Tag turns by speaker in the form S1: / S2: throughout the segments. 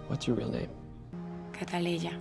S1: What's your real name?
S2: Cataleya.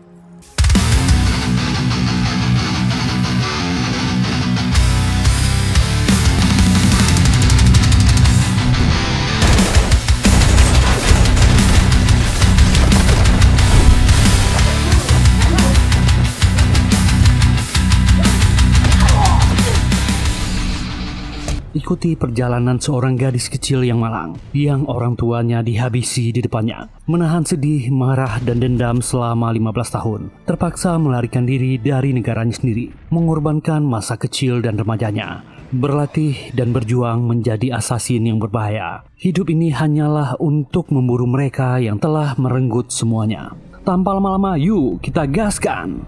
S3: Ikuti perjalanan seorang gadis kecil yang malang, yang orang tuanya dihabisi di depannya. Menahan sedih, marah, dan dendam selama 15 tahun. Terpaksa melarikan diri dari negaranya sendiri, mengorbankan masa kecil dan remajanya. Berlatih dan berjuang menjadi asasin yang berbahaya. Hidup ini hanyalah untuk memburu mereka yang telah merenggut semuanya. Tanpa lama-lama, yuk kita gaskan!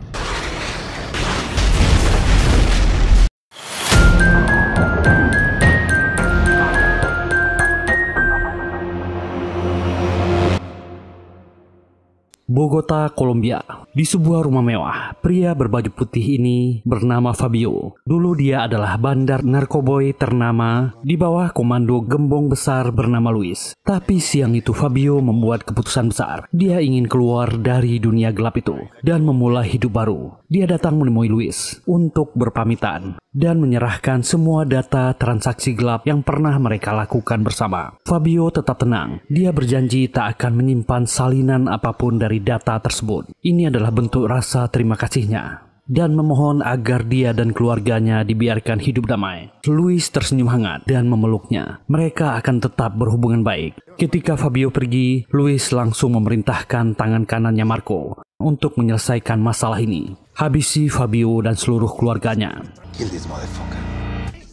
S3: Bogota, Kolombia. Di sebuah rumah mewah, pria berbaju putih ini bernama Fabio. Dulu dia adalah bandar narkoboy ternama di bawah komando gembong besar bernama Luis. Tapi siang itu Fabio membuat keputusan besar. Dia ingin keluar dari dunia gelap itu dan memulai hidup baru. Dia datang menemui Luis untuk berpamitan dan menyerahkan semua data transaksi gelap yang pernah mereka lakukan bersama. Fabio tetap tenang. Dia berjanji tak akan menyimpan salinan apapun dari data tersebut. Ini adalah bentuk rasa terima kasihnya dan memohon agar dia dan keluarganya dibiarkan hidup damai. Luis tersenyum hangat dan memeluknya. Mereka akan tetap berhubungan baik. Ketika Fabio pergi, Luis langsung memerintahkan tangan kanannya Marco untuk menyelesaikan masalah ini. Habisi Fabio dan seluruh keluarganya.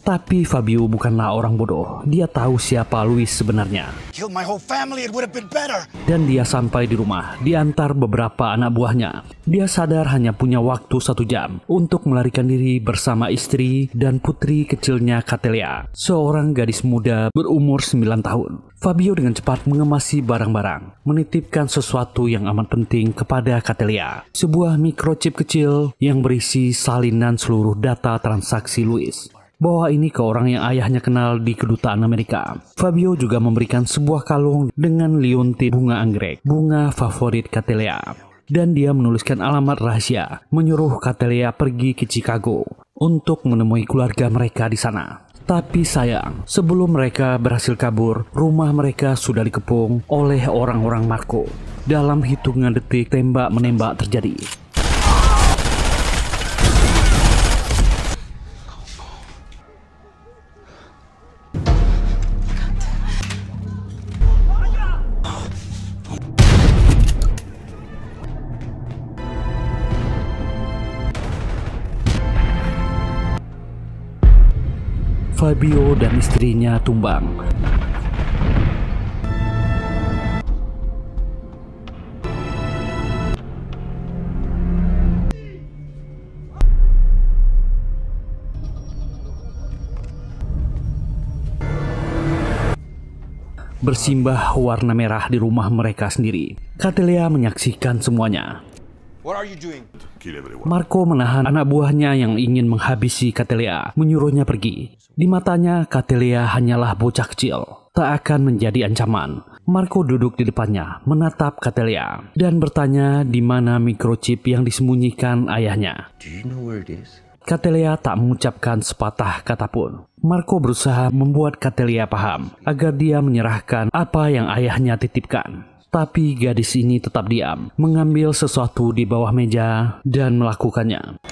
S3: Tapi Fabio bukanlah orang bodoh. Dia tahu siapa Luis sebenarnya. Dan dia sampai di rumah, diantar beberapa anak buahnya. Dia sadar hanya punya waktu 1 jam untuk melarikan diri bersama istri dan putri kecilnya Catelea, seorang gadis muda berumur 9 tahun. Fabio dengan cepat mengemasi barang-barang, menitipkan sesuatu yang amat penting kepada Catelea. Sebuah microchip kecil yang berisi salinan seluruh data transaksi Luis. Bawa ini ke orang yang ayahnya kenal di kedutaan Amerika. Fabio juga memberikan sebuah kalung dengan liontin bunga anggrek, bunga favorit Catelea. Dan dia menuliskan alamat rahasia, menyuruh Catelea pergi ke Chicago untuk menemui keluarga mereka di sana. Tapi sayang, sebelum mereka berhasil kabur, rumah mereka sudah dikepung oleh orang-orang Marco. Dalam hitungan detik, tembak-menembak terjadi. Fabio dan istrinya tumbang. Bersimbah warna merah di rumah mereka sendiri. Catelea menyaksikan semuanya. Marco menahan anak buahnya yang ingin menghabisi Catelea, menyuruhnya pergi. Di matanya, Catelea hanyalah bocah kecil, tak akan menjadi ancaman. Marco duduk di depannya, menatap Catelea, dan bertanya di mana microchip yang disembunyikan ayahnya. Catelea tak mengucapkan sepatah kata pun. Marco berusaha membuat Catelea paham agar dia menyerahkan apa yang ayahnya titipkan. Tapi gadis ini tetap diam, mengambil sesuatu di bawah meja dan melakukannya.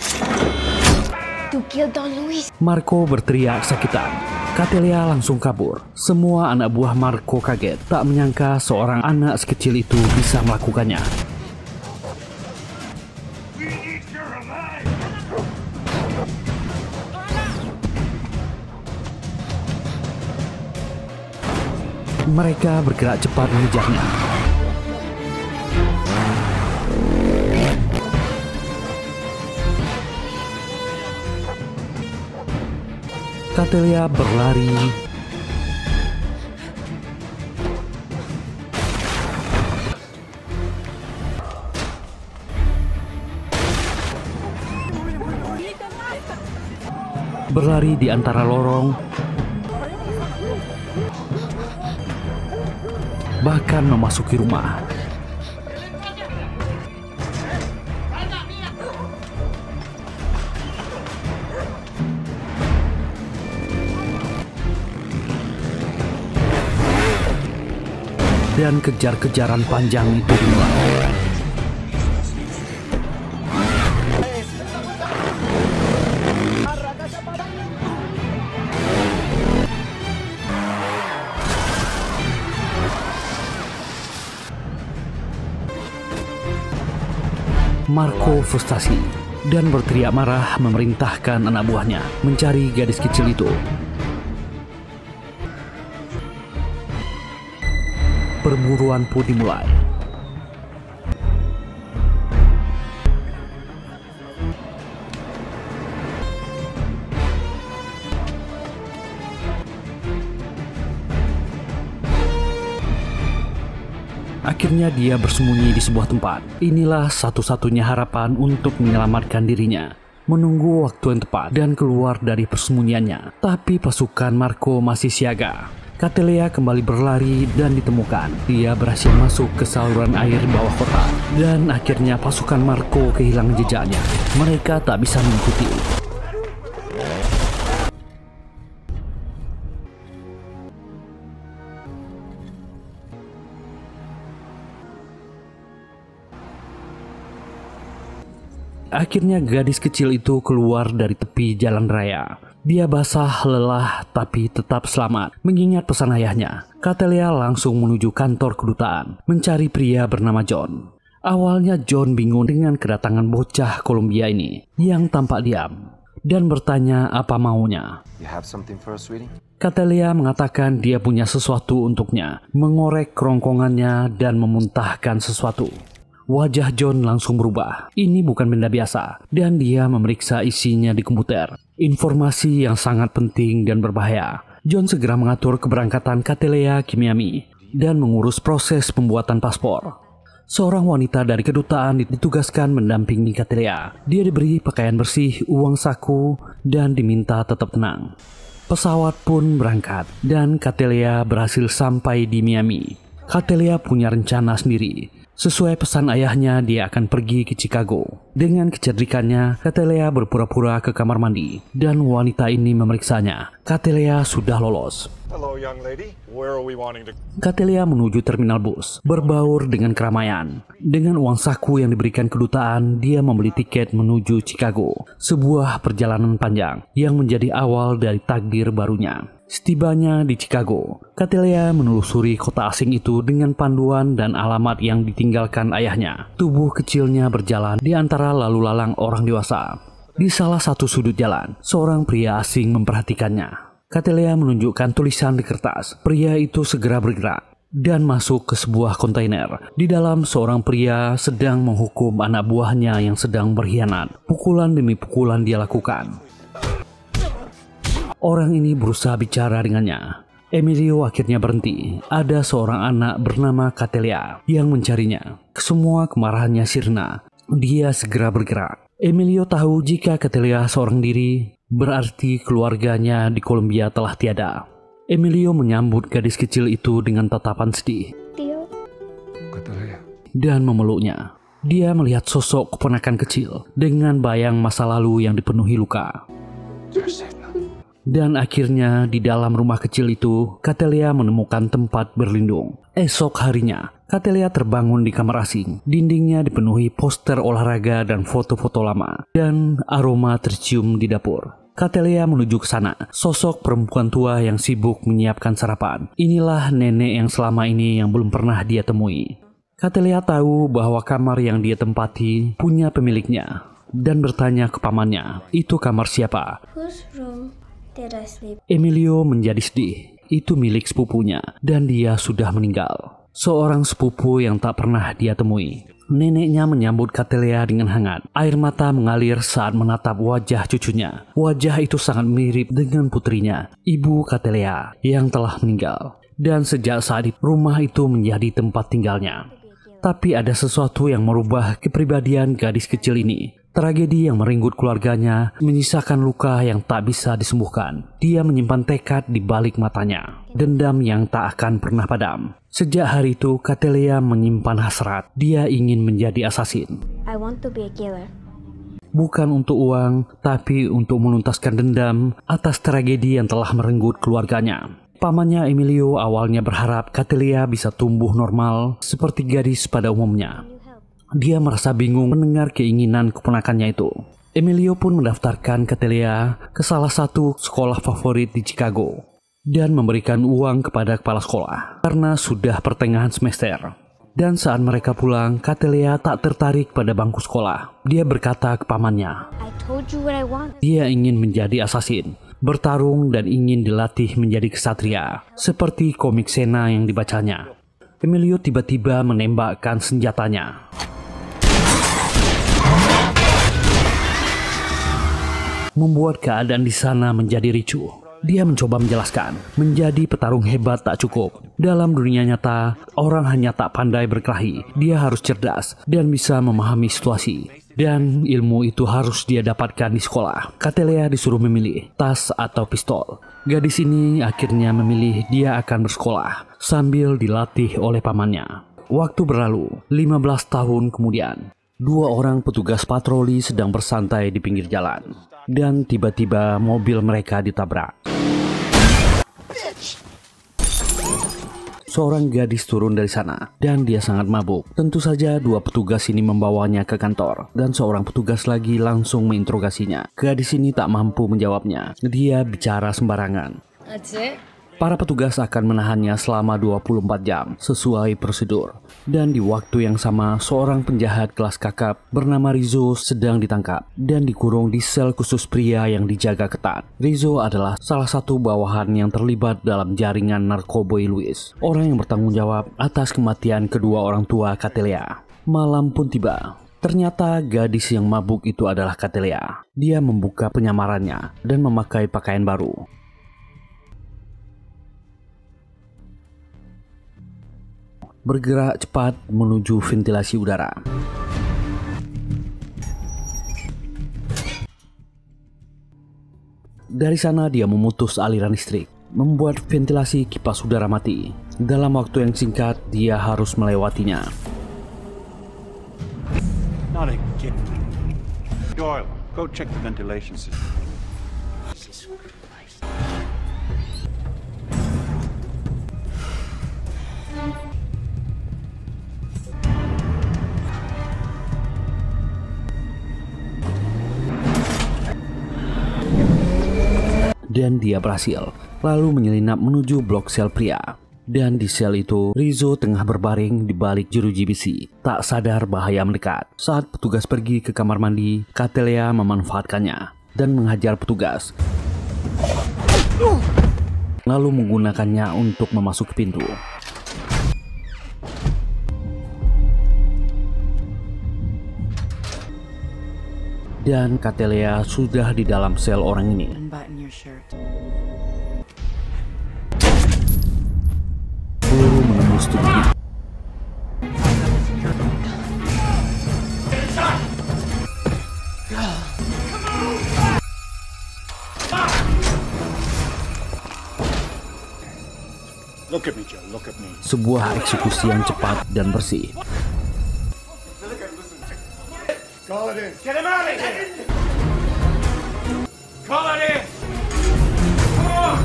S3: Marco berteriak sakitan. Catelea langsung kabur. Semua anak buah Marco kaget, tak menyangka seorang anak sekecil itu bisa melakukannya. Mereka bergerak cepat mengejarnya. Catelea berlari. Berlari di antara lorong. Bahkan memasuki rumah. dan kejar-kejaran panjang itu dimulai. Marco frustasi dan berteriak marah memerintahkan anak buahnya mencari gadis kecil itu. Perburuan pun dimulai. Akhirnya dia bersembunyi di sebuah tempat. Inilah satu-satunya harapan untuk menyelamatkan dirinya. Menunggu waktu yang tepat dan keluar dari persembunyiannya. Tapi pasukan Marco masih siaga. Catelea kembali berlari dan ditemukan. Dia berhasil masuk ke saluran air bawah kota. Dan akhirnya pasukan Marco kehilangan jejaknya. Mereka tak bisa mengikuti. Akhirnya gadis kecil itu keluar dari tepi jalan raya. Dia basah, lelah, tapi tetap selamat. Mengingat pesan ayahnya, Catelea langsung menuju kantor kedutaan, mencari pria bernama John. Awalnya John bingung dengan kedatangan bocah Kolombia ini, yang tampak diam, dan bertanya apa maunya. Catelea mengatakan dia punya sesuatu untuknya, mengorek kerongkongannya dan memuntahkan sesuatu. Wajah John langsung berubah. Ini bukan benda biasa, dan dia memeriksa isinya di komputer. Informasi yang sangat penting dan berbahaya. John segera mengatur keberangkatan Catelea ke Miami dan mengurus proses pembuatan paspor. Seorang wanita dari kedutaan ditugaskan mendampingi Catelea. Dia diberi pakaian bersih, uang saku, dan diminta tetap tenang. Pesawat pun berangkat, dan Catelea berhasil sampai di Miami. Catelea punya rencana sendiri. Sesuai pesan ayahnya, dia akan pergi ke Chicago. Dengan kecerdikannya, Catelea berpura-pura ke kamar mandi dan wanita ini memeriksanya. Catelea sudah lolos.
S1: Hello, young lady. Where are we wanting to...
S3: Catelea menuju terminal bus, berbaur dengan keramaian. Dengan uang saku yang diberikan kedutaan, dia membeli tiket menuju Chicago. Sebuah perjalanan panjang yang menjadi awal dari takdir barunya. Setibanya di Chicago, Catelea menelusuri kota asing itu dengan panduan dan alamat yang ditinggalkan ayahnya. Tubuh kecilnya berjalan di antara lalu lalang orang dewasa. Di salah satu sudut jalan, seorang pria asing memperhatikannya. Catelea menunjukkan tulisan di kertas. Pria itu segera bergerak dan masuk ke sebuah kontainer. Di dalam, seorang pria sedang menghukum anak buahnya yang sedang berkhianat. Pukulan demi pukulan dia lakukan. Orang ini berusaha bicara dengannya. Emilio akhirnya berhenti. Ada seorang anak bernama Catelea yang mencarinya. Semua kemarahannya sirna. Dia segera bergerak. Emilio tahu jika Catelea seorang diri, berarti keluarganya di Kolombia telah tiada. Emilio menyambut gadis kecil itu dengan tatapan sedih. Dan memeluknya. Dia melihat sosok keponakan kecil dengan bayang masa lalu yang dipenuhi luka. Dan akhirnya di dalam rumah kecil itu, Catelea menemukan tempat berlindung. Esok harinya, Catelea terbangun di kamar asing. Dindingnya dipenuhi poster olahraga dan foto-foto lama. Dan aroma tercium di dapur. Catelea menuju ke sana. Sosok perempuan tua yang sibuk menyiapkan sarapan. Inilah nenek yang selama ini yang belum pernah dia temui. Catelea tahu bahwa kamar yang dia tempati punya pemiliknya. Dan bertanya ke pamannya, itu kamar siapa?
S2: Whose room did I sleep?
S3: Emilio menjadi sedih. Itu milik sepupunya dan dia sudah meninggal. Seorang sepupu yang tak pernah dia temui. Neneknya menyambut Catelea dengan hangat. Air mata mengalir saat menatap wajah cucunya. Wajah itu sangat mirip dengan putrinya, ibu Catelea yang telah meninggal. Dan sejak saat itu, rumah itu menjadi tempat tinggalnya. Tapi ada sesuatu yang merubah kepribadian gadis kecil ini. Tragedi yang merenggut keluarganya menyisakan luka yang tak bisa disembuhkan. Dia menyimpan tekad di balik matanya, dendam yang tak akan pernah padam. Sejak hari itu, Catelea menyimpan hasrat. Dia ingin menjadi asasin.
S2: I want to be a killer.
S3: Bukan untuk uang, tapi untuk menuntaskan dendam atas tragedi yang telah merenggut keluarganya. Pamannya Emilio awalnya berharap Catelea bisa tumbuh normal seperti gadis pada umumnya. Dia merasa bingung mendengar keinginan keponakannya itu. Emilio pun mendaftarkan Catelea ke salah satu sekolah favorit di Chicago dan memberikan uang kepada kepala sekolah karena sudah pertengahan semester. Dan saat mereka pulang, Catelea tak tertarik pada bangku sekolah. Dia berkata ke pamannya,
S2: I told you what I want.
S3: dia ingin menjadi asasin, bertarung dan ingin dilatih menjadi kesatria, seperti komik Senna yang dibacanya. Emilio tiba-tiba menembakkan senjatanya. Membuat keadaan di sana menjadi ricuh. Dia mencoba menjelaskan, menjadi petarung hebat tak cukup. Dalam dunia nyata, orang hanya tak pandai berkelahi. Dia harus cerdas dan bisa memahami situasi. Dan ilmu itu harus dia dapatkan di sekolah. Catelea disuruh memilih tas atau pistol. Gadis ini akhirnya memilih dia akan bersekolah sambil dilatih oleh pamannya. Waktu berlalu, 15 tahun kemudian. 2 orang petugas patroli sedang bersantai di pinggir jalan. Dan tiba-tiba mobil mereka ditabrak. Seorang gadis turun dari sana dan dia sangat mabuk. Tentu saja 2 petugas ini membawanya ke kantor dan seorang petugas lagi langsung menginterogasinya. Gadis ini tak mampu menjawabnya. Dia bicara sembarangan.
S4: That's it?
S3: Para petugas akan menahannya selama 24 jam sesuai prosedur. Dan di waktu yang sama, seorang penjahat kelas kakap bernama Rizzo sedang ditangkap dan dikurung di sel khusus pria yang dijaga ketat. Rizzo adalah salah satu bawahan yang terlibat dalam jaringan narkoboy Luis, orang yang bertanggung jawab atas kematian kedua orang tua Catelea. Malam pun tiba. Ternyata gadis yang mabuk itu adalah Catelea. Dia membuka penyamarannya dan memakai pakaian baru. Bergerak cepat menuju ventilasi udara. Dari sana dia memutus aliran listrik, membuat ventilasi kipas udara mati. Dalam waktu yang singkat, dia harus melewatinya.
S5: Not again. Doyle, go check the ventilation system.
S3: Dan dia berhasil, lalu menyelinap menuju blok sel pria. Dan di sel itu, Rizzo tengah berbaring di balik jeruji besi, tak sadar bahaya mendekat. Saat petugas pergi ke kamar mandi, Catelea memanfaatkannya dan menghajar petugas, lalu menggunakannya untuk memasuki pintu. Dan Catelea sudah di dalam sel orang ini.
S4: Unbutton your shirt.
S3: Peluru menembus tubuhnya.
S5: Look at me, Joe. Look at me.
S3: Sebuah eksekusi yang cepat dan bersih.
S1: Call it in.
S5: Get him out of here! Call it in! Come on!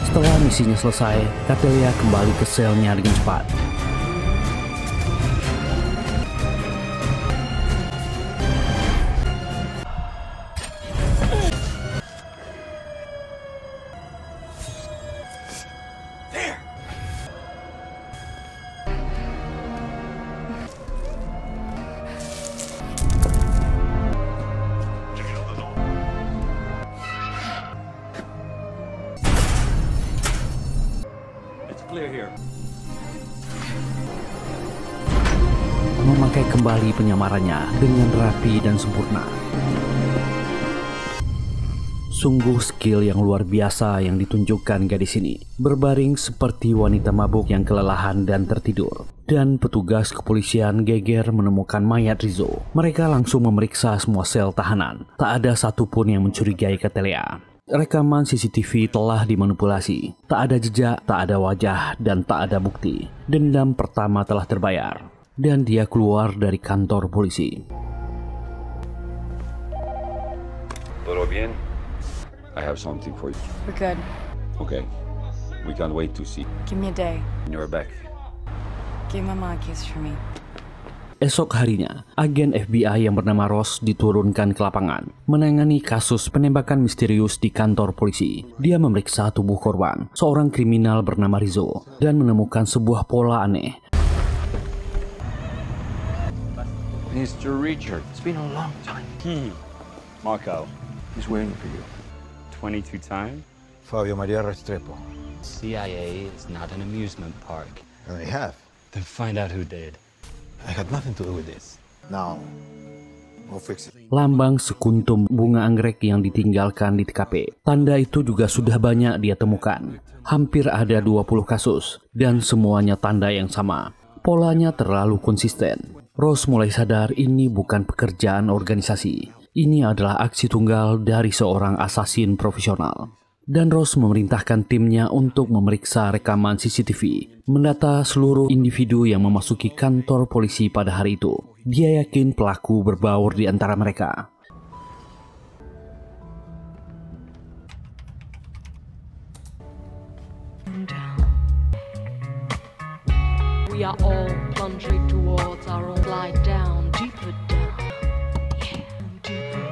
S3: Setelah misinya selesai, Catelea kembali ke selnya dengan cepat.
S5: Clear here.
S3: Memakai kembali penyamarannya dengan rapi dan sempurna. Sungguh skill yang luar biasa yang ditunjukkan gadis ini. Berbaring seperti wanita mabuk yang kelelahan dan tertidur. Dan petugas kepolisian geger menemukan mayat Rizzo. Mereka langsung memeriksa semua sel tahanan. Tak ada satupun yang mencurigai Catelea. Rekaman CCTV telah dimanipulasi. Tak ada jejak, tak ada wajah, dan tak ada bukti. Dendam pertama telah terbayar. Dan dia keluar dari kantor polisi.
S4: Todo bien? I have something for you.
S6: We're good.
S4: Okay. We can't wait to see.
S6: Give me a day.
S4: You're back.
S6: Give Mama a kiss for me.
S3: Esok harinya, agen FBI yang bernama Ross diturunkan ke lapangan, menangani kasus penembakan misterius di kantor polisi. Dia memeriksa tubuh korban, seorang kriminal bernama Rizzo, dan menemukan sebuah pola aneh.
S5: Mr. Richard, it's been a long time.
S4: Marco, he's waiting for you.
S7: 22 times?
S1: Fabio Maria Restrepo.
S7: CIA is not an amusement park.
S1: And they have.
S7: Then find out who did.
S1: I had nothing to do with this. Now, we'll fix it.
S3: Lambang sekuntum bunga anggrek yang ditinggalkan di TKP. Tanda itu juga sudah banyak dia temukan. Hampir ada 20 kasus, dan semuanya tanda yang sama. Polanya terlalu konsisten. Ross mulai sadar ini bukan pekerjaan organisasi. Ini adalah aksi tunggal dari seorang asasin profesional. Dan Ross memerintahkan timnya untuk memeriksa rekaman CCTV, mendata seluruh individu yang memasuki kantor polisi pada hari itu. Dia yakin pelaku berbaur di antara mereka.
S8: We are all plunging towards our own slide down, deeper down, yeah, deeper.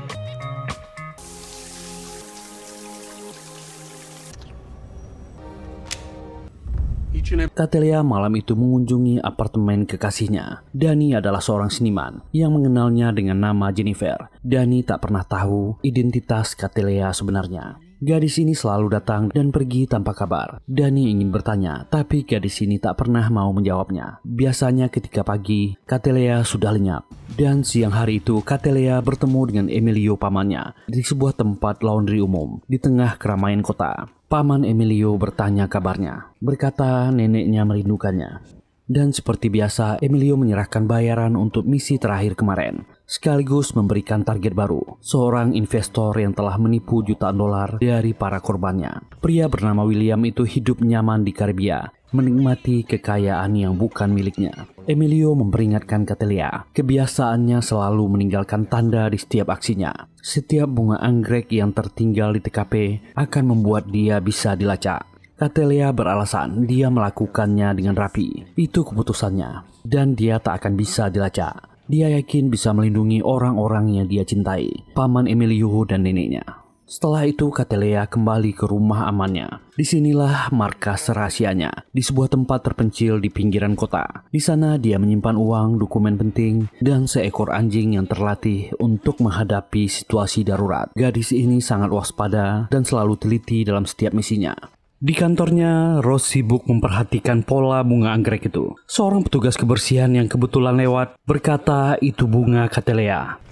S3: Catelea malam itu mengunjungi apartemen kekasihnya. Danny adalah seorang seniman yang mengenalnya dengan nama Jennifer. Danny tak pernah tahu identitas Catelea sebenarnya. Gadis ini selalu datang dan pergi tanpa kabar. Danny ingin bertanya, tapi gadis ini tak pernah mau menjawabnya. Biasanya ketika pagi, Catelea sudah lenyap. Dan siang hari itu, Catelea bertemu dengan Emilio pamannya di sebuah tempat laundry umum di tengah keramaian kota. Paman Emilio bertanya kabarnya, berkata neneknya merindukannya. Dan seperti biasa, Emilio menyerahkan bayaran untuk misi terakhir kemarin, sekaligus memberikan target baru, seorang investor yang telah menipu jutaan dolar dari para korbannya. Pria bernama William itu hidup nyaman di Karibia, menikmati kekayaan yang bukan miliknya. Emilio memperingatkan Catelea, kebiasaannya selalu meninggalkan tanda di setiap aksinya. Setiap bunga anggrek yang tertinggal di TKP akan membuat dia bisa dilacak. Catelea beralasan dia melakukannya dengan rapi. Itu keputusannya, dan dia tak akan bisa dilacak. Dia yakin bisa melindungi orang-orang yang dia cintai, paman Emilio dan neneknya. Setelah itu Catelea kembali ke rumah amannya. Disinilah markas rahasianya, di sebuah tempat terpencil di pinggiran kota. Di sana dia menyimpan uang, dokumen penting, dan seekor anjing yang terlatih untuk menghadapi situasi darurat. Gadis ini sangat waspada dan selalu teliti dalam setiap misinya. Di kantornya, Ross sibuk memperhatikan pola bunga anggrek itu. Seorang petugas kebersihan yang kebetulan lewat berkata itu bunga Catelea.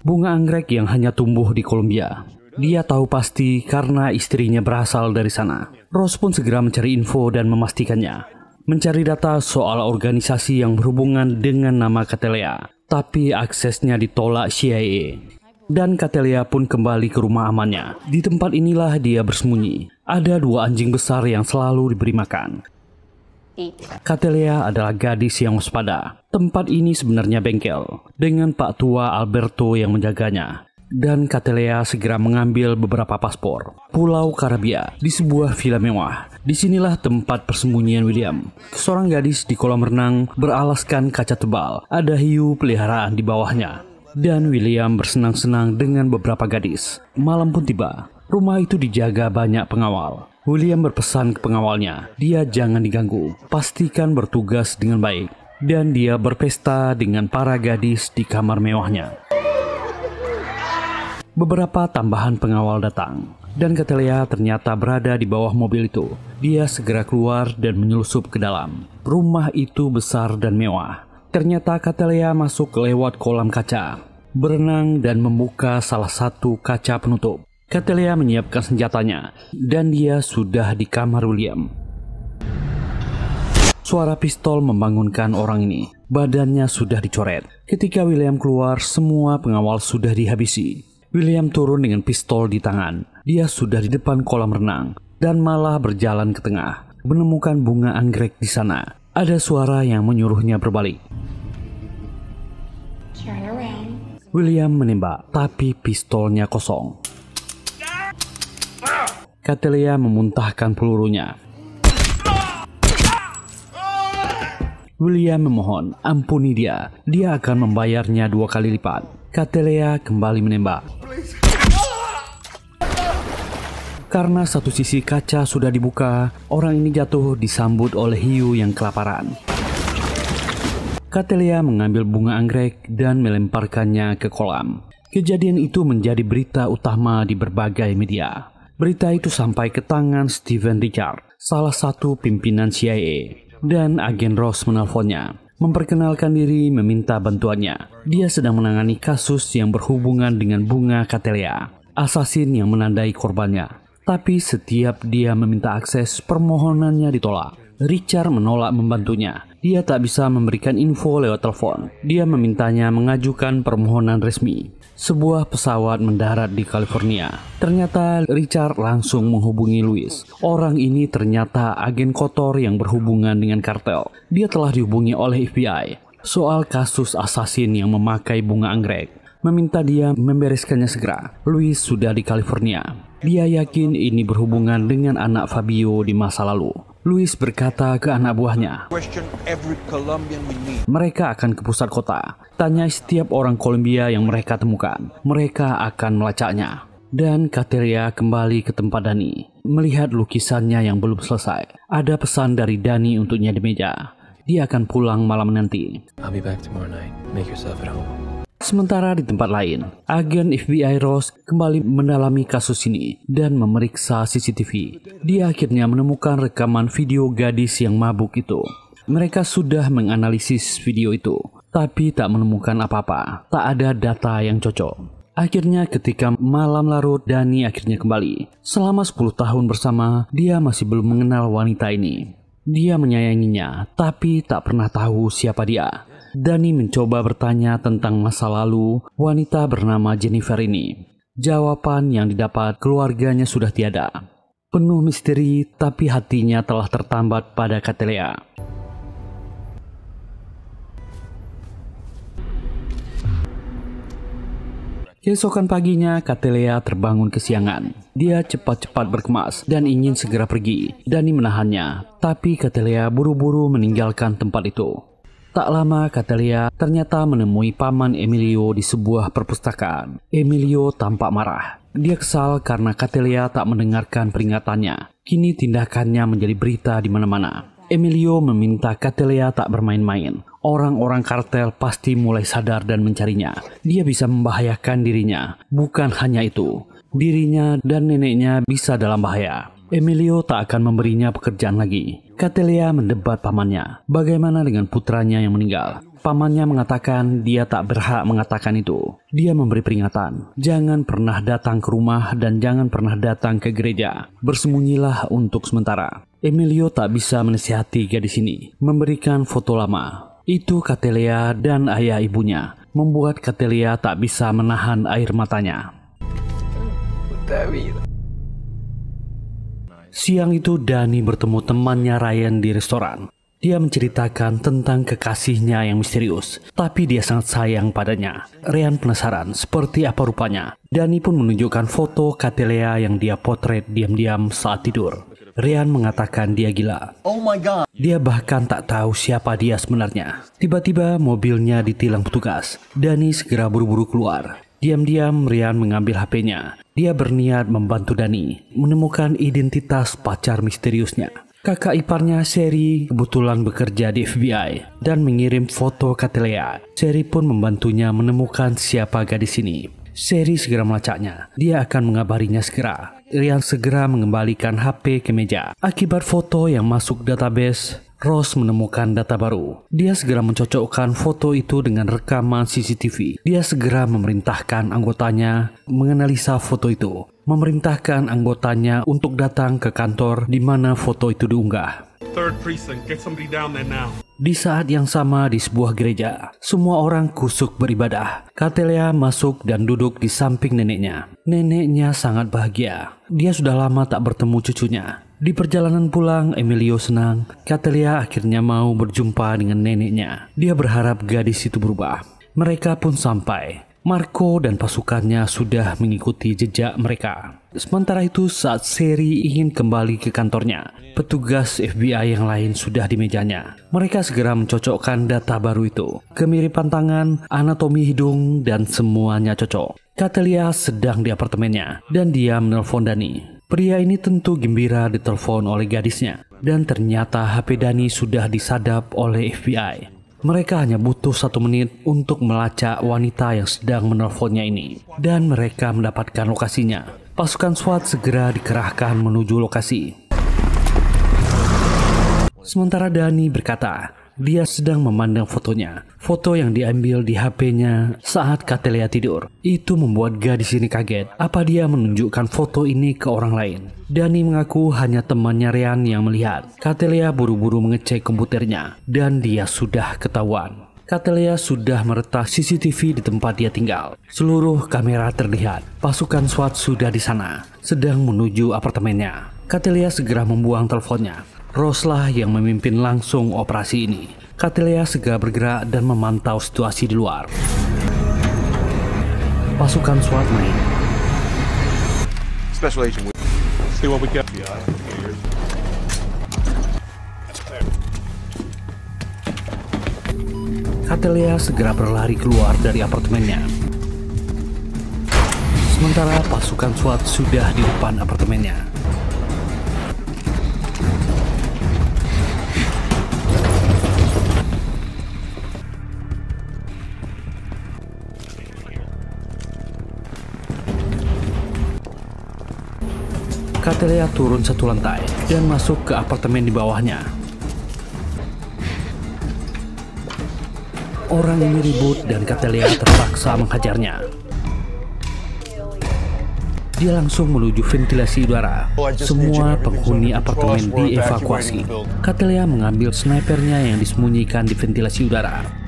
S3: Bunga anggrek yang hanya tumbuh di Kolombia. Dia tahu pasti karena istrinya berasal dari sana. Ross pun segera mencari info dan memastikannya. Mencari data soal organisasi yang berhubungan dengan nama Catelea. Tapi aksesnya ditolak CIA. Dan Catelea pun kembali ke rumah amannya. Di tempat inilah dia bersembunyi. Ada 2 anjing besar yang selalu diberi makan. Catelea adalah gadis yang waspada. Tempat ini sebenarnya bengkel, dengan Pak Tua Alberto yang menjaganya. Dan Catelea segera mengambil beberapa paspor. Pulau Karibia, di sebuah villa mewah. Disinilah tempat persembunyian William. Seorang gadis di kolam renang beralaskan kaca tebal. Ada hiu peliharaan di bawahnya. Dan William bersenang-senang dengan beberapa gadis. Malam pun tiba. Rumah itu dijaga banyak pengawal. William berpesan ke pengawalnya, dia jangan diganggu. Pastikan bertugas dengan baik. Dan dia berpesta dengan para gadis di kamar mewahnya. Beberapa tambahan pengawal datang. Dan Catelea ternyata berada di bawah mobil itu. Dia segera keluar dan menyelusup ke dalam. Rumah itu besar dan mewah. Ternyata Catelea masuk lewat kolam kaca, berenang dan membuka salah satu kaca penutup. Catelea menyiapkan senjatanya, dan dia sudah di kamar William. Suara pistol membangunkan orang ini. Badannya sudah dicoret. Ketika William keluar, semua pengawal sudah dihabisi. William turun dengan pistol di tangan. dia sudah di depan kolam renang dan malah berjalan ke tengah, menemukan bunga anggrek di sana. Ada suara yang menyuruhnya berbalik. William menembak, tapi pistolnya kosong. Catelea memuntahkan pelurunya. William memohon, ampuni dia. Dia akan membayarnya 2 kali lipat. Catelea kembali menembak. Karena satu sisi kaca sudah dibuka, orang ini jatuh disambut oleh hiu yang kelaparan. Catelea mengambil bunga anggrek dan melemparkannya ke kolam. Kejadian itu menjadi berita utama di berbagai media. Berita itu sampai ke tangan Steven Richard, salah satu pimpinan CIA. Dan agen Ross menelponnya, memperkenalkan diri, meminta bantuannya. Dia sedang menangani kasus yang berhubungan dengan bunga Catelea, asasin yang menandai korbannya. Tapi setiap dia meminta akses, permohonannya ditolak. Richard menolak membantunya. Dia tak bisa memberikan info lewat telepon. Dia memintanya mengajukan permohonan resmi. Sebuah pesawat mendarat di California. Ternyata Richard langsung menghubungi Louis. Orang ini ternyata agen kotor yang berhubungan dengan kartel. Dia telah dihubungi oleh FBI soal kasus asasin yang memakai bunga anggrek. Meminta dia membereskannya segera. Louis sudah di California. Dia yakin ini berhubungan dengan anak Fabio di masa lalu. Louis berkata ke anak buahnya, mereka akan ke pusat kota. Tanya setiap orang Kolombia yang mereka temukan. Mereka akan melacaknya. Dan Catelea kembali ke tempat Dani. Melihat lukisannya yang belum selesai. Ada pesan dari Dani untuknya di meja. Dia akan pulang malam nanti.
S1: I'll be back tomorrow night. Make yourself at home.
S3: Sementara di tempat lain, agen FBI Ross kembali mendalami kasus ini dan memeriksa CCTV. Dia akhirnya menemukan rekaman video gadis yang mabuk itu. Mereka sudah menganalisis video itu, tapi tak menemukan apa-apa. Tak ada data yang cocok. Akhirnya ketika malam larut, Dani akhirnya kembali. Selama 10 tahun bersama, dia masih belum mengenal wanita ini. Dia menyayanginya, tapi tak pernah tahu siapa dia. Dani mencoba bertanya tentang masa lalu wanita bernama Jennifer ini. Jawaban yang didapat keluarganya sudah tiada. Penuh misteri, tapi hatinya telah tertambat pada Catelea. Keesokan paginya, Catelea terbangun kesiangan. Dia cepat-cepat berkemas dan ingin segera pergi. Dani menahannya, tapi Catelea buru-buru meninggalkan tempat itu. Tak lama Catelea ternyata menemui paman Emilio di sebuah perpustakaan. Emilio tampak marah. Dia kesal karena Catelea tak mendengarkan peringatannya. Kini tindakannya menjadi berita di mana-mana. Emilio meminta Catelea tak bermain-main. Orang-orang kartel pasti mulai sadar dan mencarinya. Dia bisa membahayakan dirinya. Bukan hanya itu, dirinya dan neneknya bisa dalam bahaya. Emilio tak akan memberinya pekerjaan lagi. Catelea mendebat pamannya. Bagaimana dengan putranya yang meninggal? Pamannya mengatakan dia tak berhak mengatakan itu. Dia memberi peringatan. Jangan pernah datang ke rumah dan jangan pernah datang ke gereja. Bersembunyilah untuk sementara. Emilio tak bisa menasihati gadis ini. Memberikan foto lama. Itu Catelea dan ayah ibunya. Membuat Catelea tak bisa menahan air matanya. Siang itu Dani bertemu temannya Ryan di restoran. Dia menceritakan tentang kekasihnya yang misterius, tapi dia sangat sayang padanya. Ryan penasaran seperti apa rupanya. Dani pun menunjukkan foto Catelea yang dia potret diam-diam saat tidur. Ryan mengatakan dia gila.
S1: Oh my God.
S3: Dia bahkan tak tahu siapa dia sebenarnya. Tiba-tiba mobilnya ditilang petugas. Dani segera buru-buru keluar. Diam-diam Ryan mengambil HP-nya. Dia berniat membantu Dani menemukan identitas pacar misteriusnya. Kakak iparnya Sherry kebetulan bekerja di FBI dan mengirim foto Catelea. Sherry pun membantunya menemukan siapa gadis ini. Sherry segera melacaknya. Dia akan mengabarinya segera. Ryan segera mengembalikan HP ke meja. Akibat foto yang masuk database, Ross menemukan data baru. Dia segera mencocokkan foto itu dengan rekaman CCTV. Dia segera memerintahkan anggotanya menganalisa foto itu. Memerintahkan anggotanya untuk datang ke kantor di mana foto itu diunggah.
S9: 3rd precinct. Get somebody down there now.
S3: Di saat yang sama di sebuah gereja, semua orang kusuk beribadah. Catelea masuk dan duduk di samping neneknya. Neneknya sangat bahagia. Dia sudah lama tak bertemu cucunya. Di perjalanan pulang, Emilio senang. Catelea akhirnya mau berjumpa dengan neneknya. Dia berharap gadis itu berubah. Mereka pun sampai. Marco dan pasukannya sudah mengikuti jejak mereka. Sementara itu, saat Sherry ingin kembali ke kantornya, petugas FBI yang lain sudah di mejanya. Mereka segera mencocokkan data baru itu. Kemiripan tangan, anatomi hidung, dan semuanya cocok. Catelea sedang di apartemennya, dan dia menelpon Dani. Pria ini tentu gembira ditelepon oleh gadisnya. Dan ternyata HP Dani sudah disadap oleh FBI. Mereka hanya butuh 1 menit untuk melacak wanita yang sedang menelponnya ini. Dan mereka mendapatkan lokasinya. Pasukan SWAT segera dikerahkan menuju lokasi. Sementara Dani berkata, dia sedang memandang fotonya. Foto yang diambil di HP-nya saat Catelea tidur. Itu membuat gadis ini kaget. Apa dia menunjukkan foto ini ke orang lain? Dani mengaku hanya temannya Ryan yang melihat. Catelea buru-buru mengecek komputernya. Dan dia sudah ketahuan. Catelea sudah meretas CCTV di tempat dia tinggal. Seluruh kamera terlihat. Pasukan SWAT sudah di sana, sedang menuju apartemennya. Catelea segera membuang teleponnya. Rose lah yang memimpin langsung operasi ini. Catelea segera bergerak dan memantau situasi di luar. Pasukan SWAT main.
S5: Special Agent, see what we got.
S3: Catelea segera berlari keluar dari apartemennya. Sementara pasukan SWAT sudah di depan apartemennya. Catelea turun 1 lantai dan masuk ke apartemen di bawahnya. Orang ini ribut dan Catelea terpaksa menghajarnya. Dia langsung menuju ventilasi udara. Semua penghuni apartemen dievakuasi. Catelea mengambil snipernya yang disembunyikan di ventilasi udara.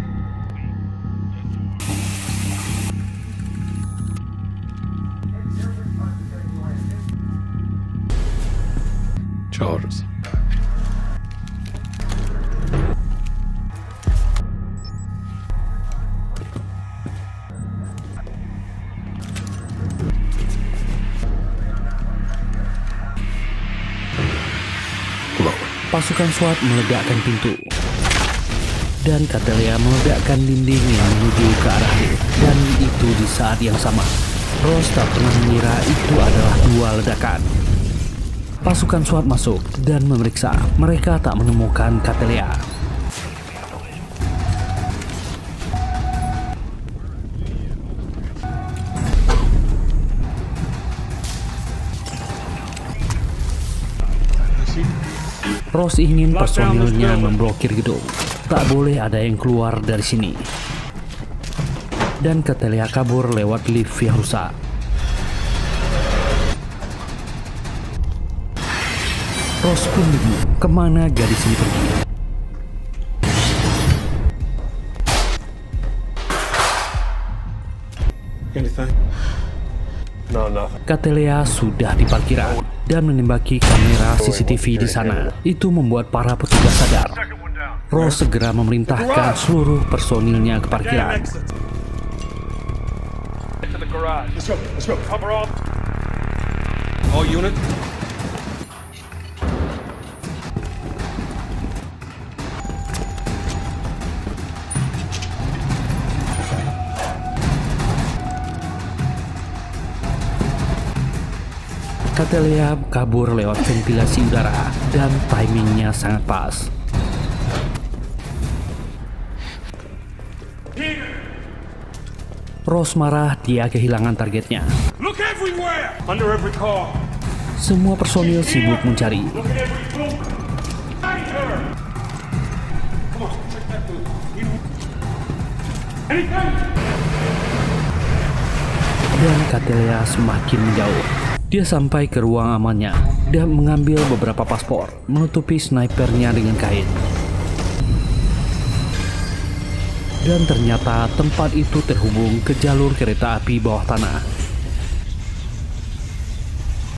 S4: Charles.
S3: Pasukan SWAT meledakkan pintu. Dan Catelea meledakkan dinding yang menuju ke arah lift. Dan itu di saat yang sama. Rose tak pernah mengira itu adalah 2 ledakan. Pasukan SWAT masuk dan memeriksa. Mereka tak menemukan Catelea. Rose ingin personilnya memblokir gedung. Tak boleh ada yang keluar dari sini. Dan Catelea kabur lewat lift yang rusak. Rose pun bingung kemana gadis ini pergi. Catelea sudah di parkiran dan menembaki kamera CCTV di sana. Itu membuat para petugas sadar. Rose segera memerintahkan seluruh personilnya ke parkiran.
S9: All unit.
S3: Catelea kabur lewat ventilasi udara dan timingnya sangat pas. Rose marah, dia kehilangan targetnya.
S9: Look everywhere. Under every car.
S3: Semua personil sibuk mencari. Dan Catelea semakin menjauh. Dia sampai ke ruang amannya dan mengambil beberapa paspor, menutupi snipernya dengan kain. Dan ternyata tempat itu terhubung ke jalur kereta api bawah tanah.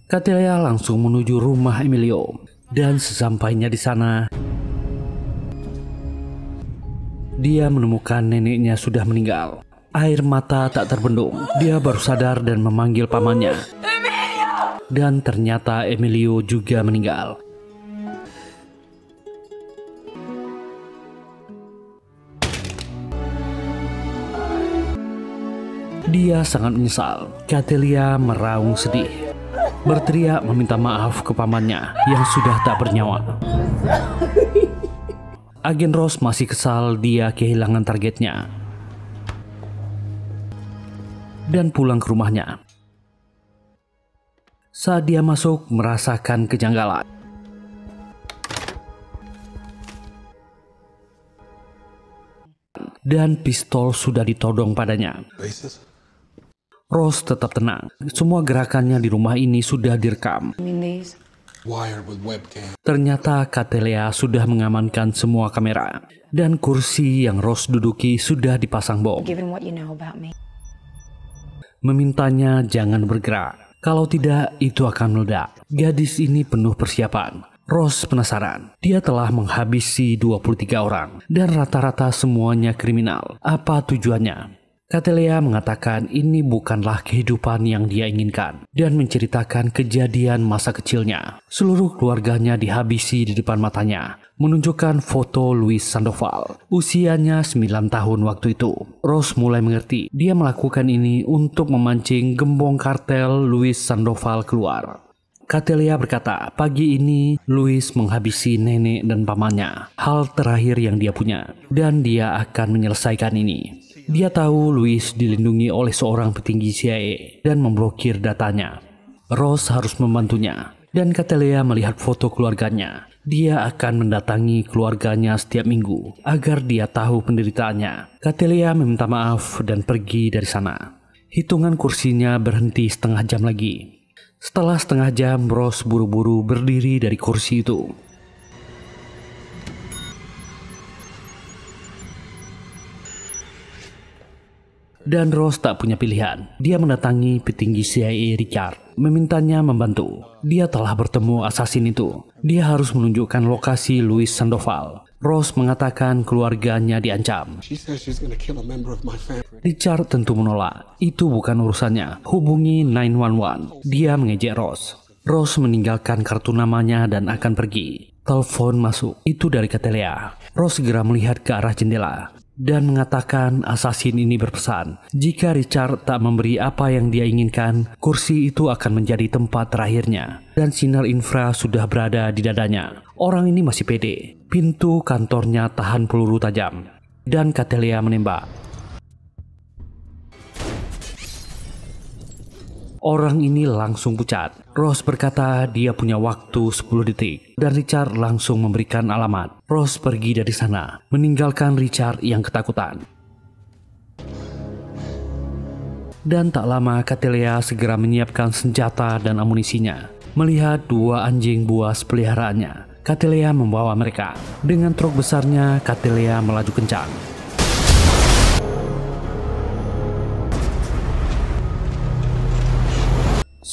S3: Catelea langsung menuju rumah Emilio, dan sesampainya di sana, dia menemukan neneknya sudah meninggal. Air mata tak terbendung. Dia baru sadar dan memanggil pamannya. Dan ternyata Emilio juga meninggal. Dia sangat menyesal. Catelea meraung sedih, berteriak meminta maaf ke pamannya yang sudah tak bernyawa. Agen Ross masih kesal dia kehilangan targetnya dan pulang ke rumahnya. Saat dia masuk, merasakan kejanggalan. Dan pistol sudah ditodong padanya. Ross tetap tenang. Semua gerakannya di rumah ini sudah direkam. Ternyata Catelea sudah mengamankan semua kamera. Dan kursi yang Ross duduki sudah dipasang bom. Memintanya jangan bergerak. Kalau tidak, itu akan meledak. Gadis ini penuh persiapan. Ross penasaran. Dia telah menghabisi 23 orang. Dan rata-rata semuanya kriminal. Apa tujuannya? Catelea mengatakan ini bukanlah kehidupan yang dia inginkan. Dan menceritakan kejadian masa kecilnya. Seluruh keluarganya dihabisi di depan matanya. Menunjukkan foto Luis Sandoval. Usianya 9 tahun waktu itu. Ross mulai mengerti. Dia melakukan ini untuk memancing gembong kartel Luis Sandoval keluar. Catelea berkata, pagi ini Luis menghabisi nenek dan pamannya. Hal terakhir yang dia punya. Dan dia akan menyelesaikan ini. Dia tahu Luis dilindungi oleh seorang petinggi CIA dan memblokir datanya. Ross harus membantunya. Dan Catelea melihat foto keluarganya. Dia akan mendatangi keluarganya setiap minggu agar dia tahu penderitaannya. Catelea meminta maaf dan pergi dari sana. Hitungan kursinya berhenti setengah jam lagi. Setelah setengah jam, Ross buru-buru berdiri dari kursi itu. Dan Ross tak punya pilihan. Dia mendatangi petinggi CIA Richard, memintanya membantu. Dia telah bertemu asasin itu. Dia harus menunjukkan lokasi Luis Sandoval. Ross mengatakan keluarganya diancam. Richard tentu menolak. Itu bukan urusannya. Hubungi 911. Dia mengejek Ross. Ross meninggalkan kartu namanya dan akan pergi. Telepon masuk. Itu dari Catelea. Ross segera melihat ke arah jendela dan mengatakan asasin ini berpesan, jika Richard tak memberi apa yang dia inginkan, kursi itu akan menjadi tempat terakhirnya. Dan sinar infra sudah berada di dadanya. Orang ini masih pede. Pintu kantornya tahan peluru tajam. Dan Catelea menembak. Orang ini langsung pucat. Ross berkata dia punya waktu 10 detik. Dan Richard langsung memberikan alamat. Ross pergi dari sana, meninggalkan Richard yang ketakutan. Dan tak lama Catelea segera menyiapkan senjata dan amunisinya. Melihat 2 anjing buas peliharaannya, Catelea membawa mereka. Dengan truk besarnya, Catelea melaju kencang.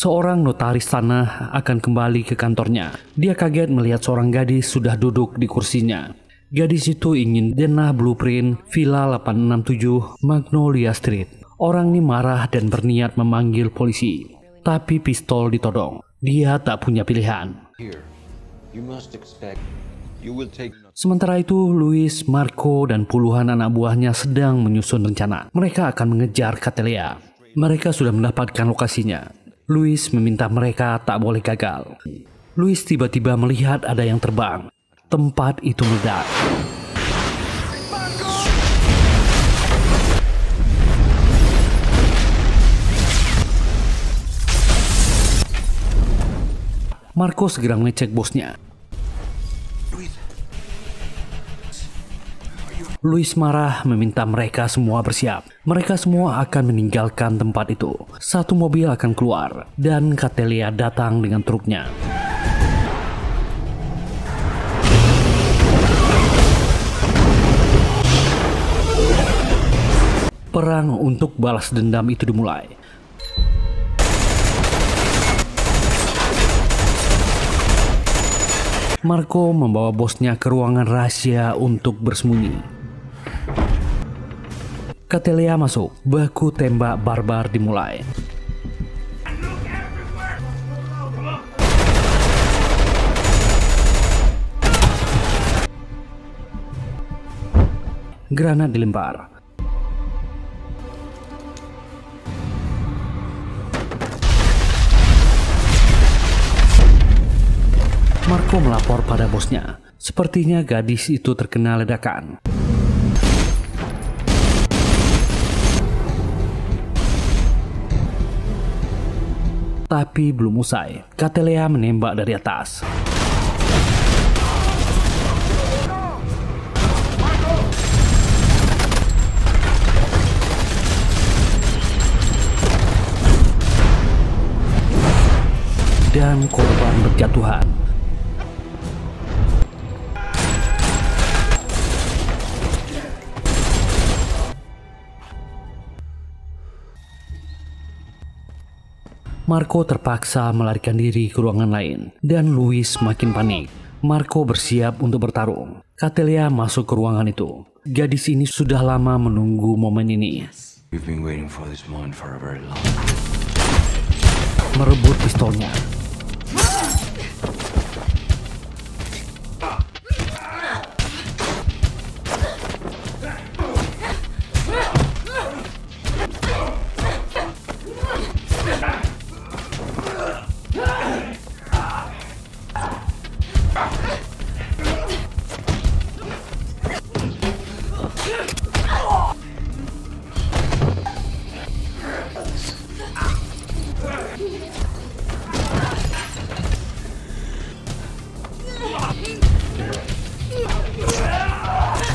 S3: Seorang notaris tanah akan kembali ke kantornya. Dia kaget melihat seorang gadis sudah duduk di kursinya. Gadis itu ingin denah blueprint Villa 867 Magnolia Street. Orang ini marah dan berniat memanggil polisi. Tapi pistol ditodong. Dia tak punya pilihan. Sementara itu, Luis, Marco, dan puluhan anak buahnya sedang menyusun rencana. Mereka akan mengejar Catelea. Mereka sudah mendapatkan lokasinya. Luis meminta mereka tak boleh gagal. Luis tiba-tiba melihat ada yang terbang. Tempat itu meledak. Marco segera mengecek bosnya. Louis marah meminta mereka semua bersiap. Mereka semua akan meninggalkan tempat itu. Satu mobil akan keluar dan Catelea datang dengan truknya. Perang untuk balas dendam itu dimulai. Marco membawa bosnya ke ruangan rahasia untuk bersembunyi. Catelea masuk, baku tembak barbar dimulai. Granat dilempar. Marco melapor pada bosnya. Sepertinya gadis itu terkena ledakan. Tapi belum usai, Catelea menembak dari atas. Dan korban berjatuhan. Marco terpaksa melarikan diri ke ruangan lain dan Louis makin panik. Marco bersiap untuk bertarung. Catelea masuk ke ruangan itu. Gadis ini sudah lama menunggu momen ini.
S4: We've been waiting for this moment for a very long.
S3: Merebut pistolnya.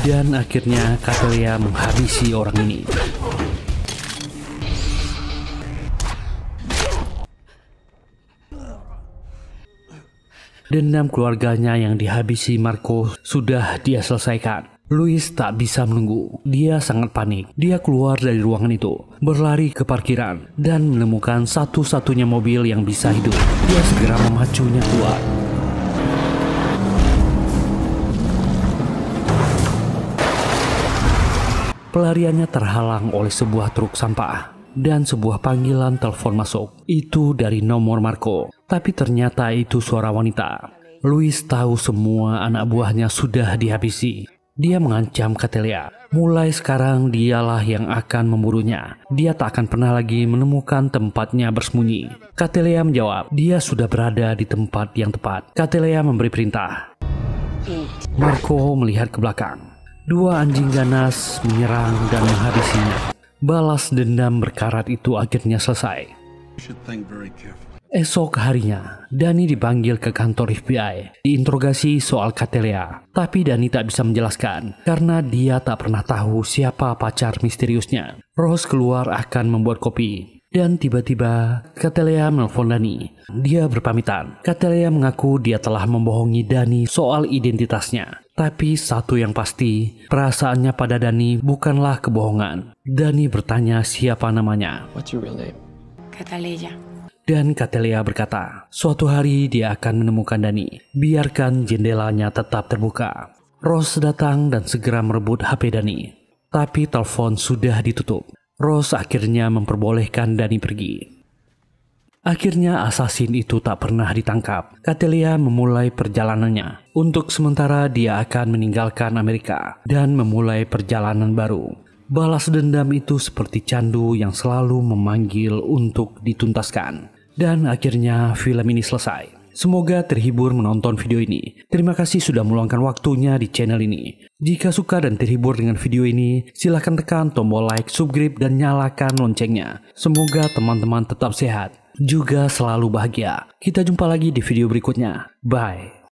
S3: Dan akhirnya Catelea menghabisi orang ini. Dendam keluarganya yang dihabisi Marco sudah dia selesaikan. Louis tak bisa menunggu. Dia sangat panik. Dia keluar dari ruangan itu, berlari ke parkiran, dan menemukan satu-satunya mobil yang bisa hidup. Dia segera memacunya keluar. Pelariannya terhalang oleh sebuah truk sampah dan sebuah panggilan telepon masuk. Itu dari nomor Marco, tapi ternyata itu suara wanita. Louis tahu semua anak buahnya sudah dihabisi. Dia mengancam Catelea. Mulai sekarang dialah yang akan memburunya. Dia tak akan pernah lagi menemukan tempatnya bersembunyi. Catelea menjawab, dia sudah berada di tempat yang tepat. Catelea memberi perintah. Marco melihat ke belakang. Dua anjing ganas menyerang dan menghabisinya. Balas dendam berkarat itu akhirnya selesai. Esok harinya, Dani dipanggil ke kantor FBI, diinterogasi soal Catelea. Tapi Dani tak bisa menjelaskan, karena dia tak pernah tahu siapa pacar misteriusnya. Rose keluar akan membuat kopi. Dan tiba-tiba Catelea menelpon Dani. Dia berpamitan. Catelea mengaku dia telah membohongi Dani soal identitasnya. Tapi satu yang pasti, perasaannya pada Dani bukanlah kebohongan. Dani bertanya siapa namanya.
S10: What's your real name?
S6: Catelea.
S3: Dan Catelea berkata, suatu hari dia akan menemukan Dani. Biarkan jendelanya tetap terbuka. Rose datang dan segera merebut HP Dani. Tapi telepon sudah ditutup. Rose akhirnya memperbolehkan Dani pergi. Akhirnya asasin itu tak pernah ditangkap. Catelea memulai perjalanannya. Untuk sementara dia akan meninggalkan Amerika dan memulai perjalanan baru. Balas dendam itu seperti candu yang selalu memanggil untuk dituntaskan. Dan akhirnya film ini selesai. Semoga terhibur menonton video ini. Terima kasih sudah meluangkan waktunya di channel ini. Jika suka dan terhibur dengan video ini, silahkan tekan tombol like, subscribe, dan nyalakan loncengnya. Semoga teman-teman tetap sehat, juga selalu bahagia. Kita jumpa lagi di video berikutnya. Bye.